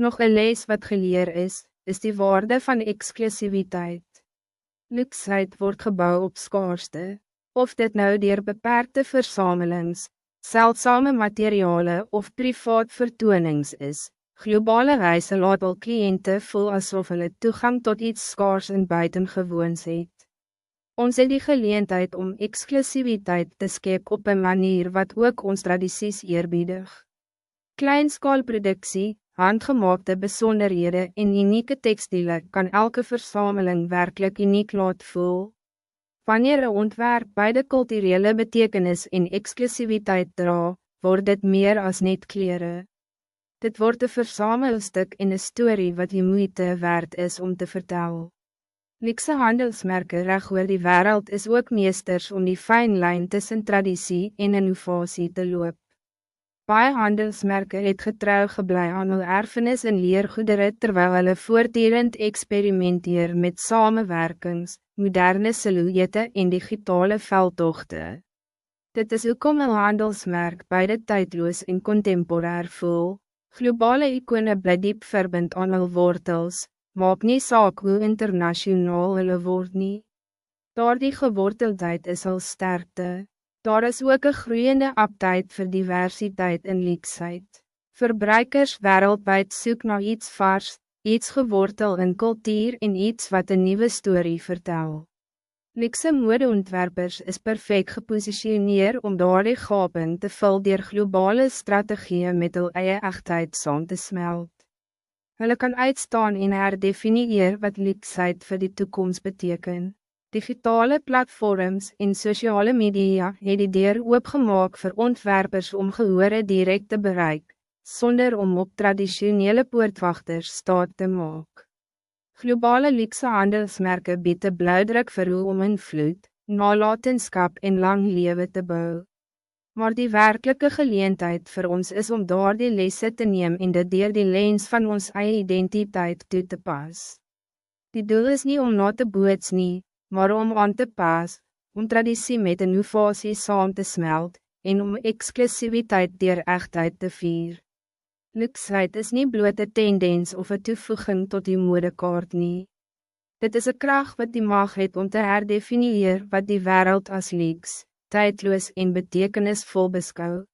Nog een les wat geleer is die waarde van exclusiviteit. Luksheid wordt gebouwd op skaarste, of dit nou dier beperkte versamelings, zeldzame materialen of privaat vertonings is. Globale reise laat al cliënte voel asof hulle toegang tot iets skaars en buitengewoons het. Ons het die geleentheid om exclusiviteit te skep op een manier wat ook ons tradities eerbiedig. Kleinskaalproduksie, handgemaakte besonderhede en unieke tekstiele kan elke versameling werkelijk uniek laat voel. Wanneer een ontwerp beide culturele betekenis en exclusiviteit dra, word dit meer as net kleren. Dit wordt een verzamelstuk in een story wat die moeite waard is om te vertellen. Luxe handelsmerken reg oor die wereld is ook meesters om die fijn lijn tussen traditie en innovatie te loop. Baie handelsmerken het getrou geblei aan hul erfenis en leergoedere terwyl hulle voortdurend experimenteer met samenwerkings, moderne silhouette en digitale veldtochte. Dit is hoekom hul handelsmerk beide tydloos en contemporair voel. Globale ikone bly diep verbind aan hul wortels, maak nie saak hoe internationaal hulle word nie. Daardie geworteldheid is hul sterkte. Daar is ook een groeiende aptyd vir diversiteit en leksheid. Verbruikers wêreldwyd soek na iets vars, iets gewortel in kultuur en iets wat een nieuwe story vertel. Luxe modeontwerpers is perfect gepositioneer om daardie gaping te vul deur globale strategieën met hul eie echtheid saam te smelt. Hulle kan uitstaan en herdefinieer wat luksheid vir die toekomst beteken. Digitale platforms en sociale media het die deur oopgemaak vir ontwerpers om gehore direct te bereik, sonder om op traditionele poortwachters staat te maak. Globale luxe handelsmerken bied 'n blauwdruk vir hoe om invloed, nalatenskap en lang lewe te bou. Maar die werkelijke geleentheid voor ons is om daardie lesse te neem en dit deur die lens van ons eie identiteit toe te pas. Die doel is niet om na te boots nie, maar om aan te pas, om traditie met innovasie saam te smelt, en om exclusiviteit deur echtheid te vier. Luksheid is niet bloot 'n tendens of 'n toevoeging tot die modekaart nie. Dit is 'n krag wat die mag het om te herdefinieer wat die wereld als luks, tydloos en betekenisvol beskou.